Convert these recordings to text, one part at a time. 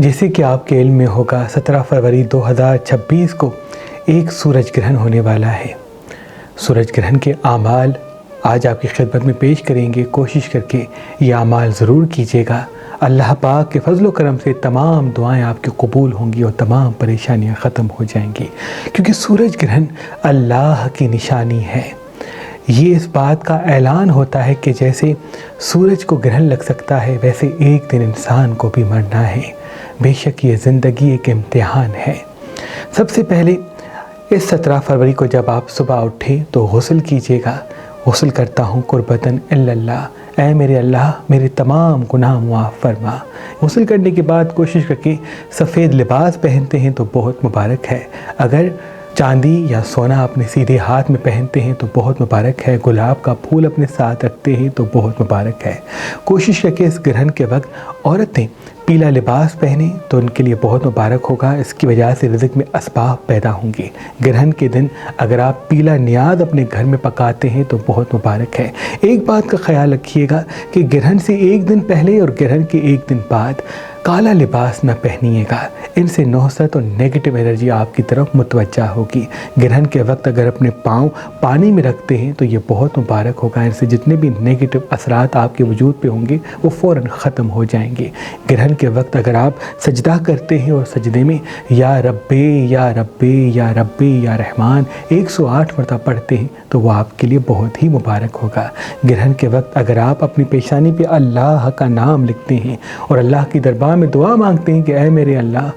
जैसे कि आपके इल्म में होगा 17 फरवरी 2026 को एक सूरज ग्रहण होने वाला है। सूरज ग्रहण के आमाल आज आपकी खिदमत में पेश करेंगे। कोशिश करके ये आमाल ज़रूर कीजिएगा। अल्लाह पाक के फजल व करम से तमाम दुआएं आपकी कबूल होंगी और तमाम परेशानियां ख़त्म हो जाएंगी, क्योंकि सूरज ग्रहण अल्लाह की निशानी है। ये इस बात का ऐलान होता है कि जैसे सूरज को ग्रहण लग सकता है, वैसे एक दिन इंसान को भी मरना है। बेशक ये ज़िंदगी एक इम्तिहान है। सबसे पहले इस 17 फरवरी को जब आप सुबह उठें तो गुस्ल कीजिएगा। गुस्ल करता हूँ कुर्बतन इल्लल्लाह, ऐ मेरे अल्लाह मेरे तमाम गुनाह मुआफ़ फरमा। गुस्ल करने के बाद कोशिश करके सफ़ेद लिबास पहनते हैं तो बहुत मुबारक है। अगर चांदी या सोना अपने सीधे हाथ में पहनते हैं तो बहुत मुबारक है। गुलाब का फूल अपने साथ रखते हैं तो बहुत मुबारक है। कोशिश करके इस ग्रहण के वक्त औरतें पीला लिबास पहने तो उनके लिए बहुत मुबारक होगा। इसकी वजह से रिज़्क़ में असबाब पैदा होंगे। ग्रहण के दिन अगर आप पीला नियाज़ अपने घर में पकाते हैं तो बहुत मुबारक है। एक बात का ख्याल रखिएगा कि ग्रहण से एक दिन पहले और ग्रहण के एक दिन बाद काला लिबास न पहनिएगा। इनसे नौसत और नेगेटिव एनर्जी आपकी तरफ मुतवज्जा होगी। ग्रहण के वक्त अगर अपने पाँव पानी में रखते हैं तो ये बहुत मुबारक होगा। इनसे जितने भी नेगेटिव असरात आपके वजूद पे होंगे वो फ़ौरन ख़त्म हो जाएंगे। ग्रहण के वक्त अगर आप सजदा करते हैं और सजदे में या रब्बे या रब्बे या रब्बे या रहमान 108 मरतबा पढ़ते हैं तो वो आपके लिए बहुत ही मुबारक होगा। ग्रहण के वक्त अगर आप अपनी पेशानी पे अल्लाह का नाम लिखते हैं और अल्लाह की दरबार में दुआ मांगते हैं कि ऐ मेरे अल्लाह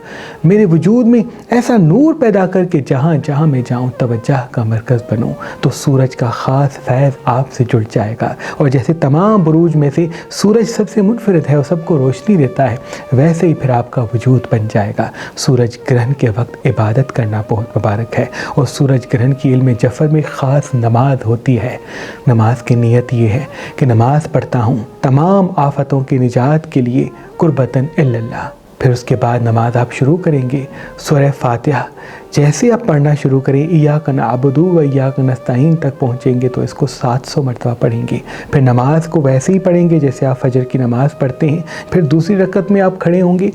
मेरे वजूद में ऐसा नूर पैदा करके जहाँ जहाँ मैं जाऊँ तवज्जह का मरकज़ बनूँ, तो सूरज का ख़ास फैज़ आपसे जुड़ जाएगा। और जैसे तमाम बुरूज में से सूरज सबसे मुनफरिद है और सबको रोशनी देता है, वैसे ही फिर आपका वजूद बन जाएगा। सूरज ग्रहण के वक्त इबादत करना बहुत मुबारक है। और सूरज ग्रहण की इल्म जफ़र में ख़ास नमाज होती है। नमाज की नीयत ये है कि नमाज पढ़ता हूँ तमाम आफतों की निजात के लिए कुर्बतन इल्लल्लाह। फिर उसके बाद नमाज आप शुरू करेंगे। सूरह फातिहा जैसे आप पढ़ना शुरू करें, इय्याका नअबुदु व इय्याका नस्तईन तक पहुँचेंगे तो इसको 700 मरतबा पढ़ेंगे। फिर नमाज को वैसे ही पढ़ेंगे जैसे आप फजर की नमाज़ पढ़ते हैं। फिर दूसरी रकत में आप खड़े होंगे,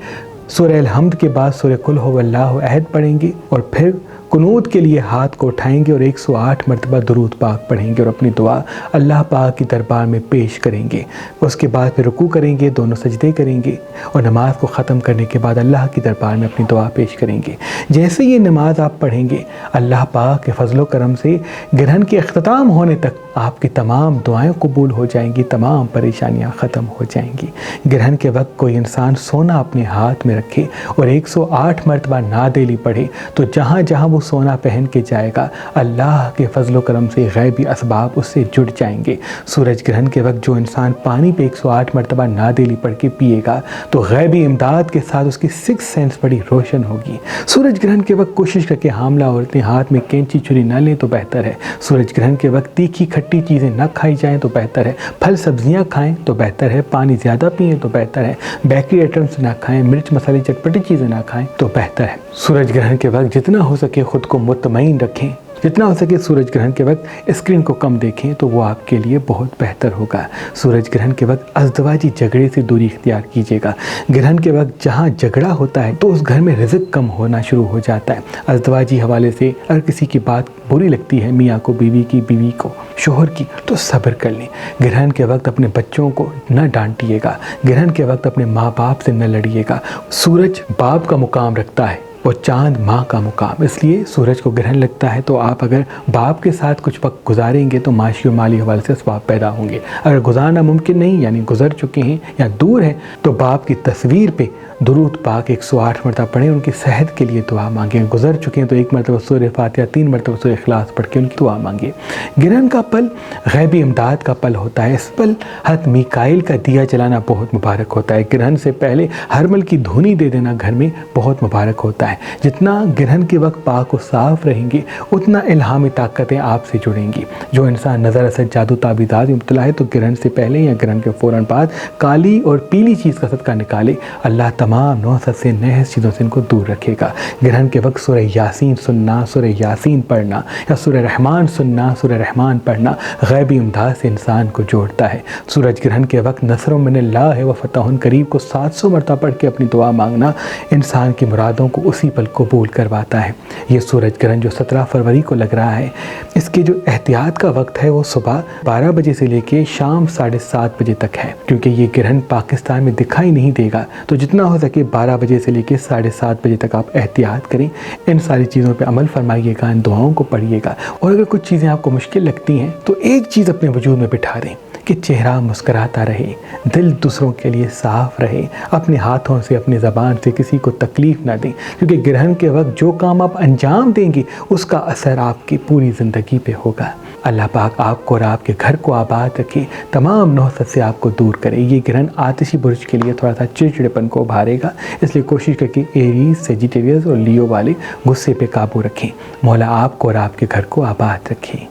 सूरह अल-हम्द के बाद सूरह कुल हुवल्लाहु अहद पढ़ेंगे और फिर कुनूत के लिए हाथ को उठाएंगे और 108 मरतबा दुरूद पाक पढ़ेंगे और अपनी दुआ अल्लाह पाक की दरबार में पेश करेंगे। उसके बाद फिर रुकू करेंगे, दोनों सजदे करेंगे और नमाज को ख़त्म करने के बाद अल्लाह की दरबार में अपनी दुआ पेश करेंगे। जैसे ये नमाज आप पढ़ेंगे, अल्लाह पाक के फजलो करम से ग्रहण के अख्ताम होने तक आपकी तमाम दुआएं कबूल हो जाएंगी, तमाम परेशानियां ख़त्म हो जाएंगी। ग्रहण के वक्त कोई इंसान सोना अपने हाथ में रखे और 108 मरतबा नादेली पढ़े तो जहाँ जहाँ वो सोना पहन के जाएगा, अल्लाह के फजलो करम से गैबी असबाब उससे जुड़ जाएंगे। सूरज ग्रहण के वक्त जो इंसान पानी पे 108 मरतबा नादेली पढ़ के पिएगा तो गैबी इमदाद के साथ उसकी 6 सेंस बड़ी रोशन होगी। सूरज ग्रहण के वक्त कोशिश करके हामला औरतें हाथ में कैंची छुरी न लें तो बेहतर है। सूरज ग्रहण के वक्त तीखी खट्टी चीज़ें न खाई जाएँ तो बेहतर है। फल सब्जियाँ खाएँ तो बेहतर है। पानी ज़्यादा पिएँ तो बेहतर है। बेकरी आइटम्स ना खाएँ, मिर्च मसाले चटपटी चीज़ें ना खाएँ तो बेहतर है। सूरज ग्रहण के वक्त जितना हो सके खुद को मुतमईन रखें। जितना हो सके सूरज ग्रहण के वक्त स्क्रीन को कम देखें तो वो आपके लिए बहुत बेहतर होगा। सूरज ग्रहण के वक्त अज़दवाजी झगड़े से दूरी इख्तियार कीजिएगा। ग्रहण के वक्त जहाँ झगड़ा होता है तो उस घर में रिज़्क़ कम होना शुरू हो जाता है। अज़दवाजी हवाले से अगर किसी की बात बुरी लगती है, मियाँ को बीवी की, बीवी को शोहर की, तो सब्र कर लें। ग्रहण के वक्त अपने बच्चों को न डांटिएगा। ग्रहण के वक्त अपने माँ बाप से न लड़िएगा। सूरज बाप का मुकाम रखता है और चाँद माँ का मुकाम, इसलिए सूरज को ग्रहण लगता है तो आप अगर बाप के साथ कुछ वक्त गुजारेंगे तो माशी और माली हवाले से असबाब पैदा होंगे। अगर गुजारना मुमकिन नहीं, यानी गुजर चुके हैं या दूर हैं, तो बाप की तस्वीर पे दुरूद पाक 108 मरतबा पढ़ें, उनकी सेहत के लिए दुआ मांगें। गुजर चुके हैं तो 1 मरतबा सूरह फातिहा, 3 मरतबा सूरह इखलास पढ़ के उनकी दुआ मांगें। ग्रहण का पल गैबी इमदाद का पल होता है। इस पल हज़रत मीकाईल का दिया जलाना बहुत मुबारक होता है। ग्रहण से पहले हरमल की धुनी दे देना घर में बहुत मुबारक होता है। जितना ग्रहण के वक्त पाक और साफ रहेंगे उतना इल्हामी ताकतें आपसे जुड़ेंगी। जो इंसान नज़र असर जादू ताबीज़ात में मुब्तला है तो ग्रहण से पहले या ग्रहण के फ़ौरन बाद काली और पीली चीज़ का सदका निकाले। अल्लाह तमाम नौसत से नहस चीज़ों से इनको दूर रखेगा। ग्रहण के वक्त सूरह यासीन सुनना, सूरह यासीन पढ़ना या सूरह रहमान सुनना, सूरह रहमान पढ़ना गैबी इमदाद से इंसान को जोड़ता है। सूरज ग्रहण के वक्त नसर मिनल्लाह व फतहुन करीब को 700 मरतबा पढ़ के अपनी दुआ मांगना इंसान की मुरादों को उसी पल कबूल करवाता है। ये सूरज ग्रहण जो 17 फरवरी को लग रहा है, इसके जो एहतियात का वक्त है वो सुबह 12 बजे से लेके शाम 7:30 बजे तक है, क्योंकि ये ग्रहण पाकिस्तान में दिखाई नहीं देगा। तो जितना हो सके 12 बजे से लेके 7:30 बजे तक आप एहतियात करें, इन सारी चीज़ों पे अमल फरमाइएगा, इन दुआओं को पढ़िएगा। और अगर कुछ चीज़ें आपको मुश्किल लगती हैं तो एक चीज़ अपने वजूद में बिठा दें कि चेहरा मुस्कराता रहे, दिल दूसरों के लिए साफ़ रहे, अपने हाथों से अपनी ज़बान से किसी को तकलीफ़ ना दें, क्योंकि ग्रहण के वक्त जो काम आप अंजाम देंगे उसका असर आपकी पूरी ज़िंदगी पे होगा। अल्लाह पाक आपको और आपके घर को आबाद रखे, तमाम नौसत से आपको दूर करे। ये ग्रहण आतिशी बुर्ज के लिए थोड़ा सा चिड़चिड़ेपन को उभारेगा, इसलिए कोशिश करके एरीज, सेजिटेरियस और लियो वाले गुस्से पे काबू रखें। मौला आपको और आपके घर को आबाद रखें।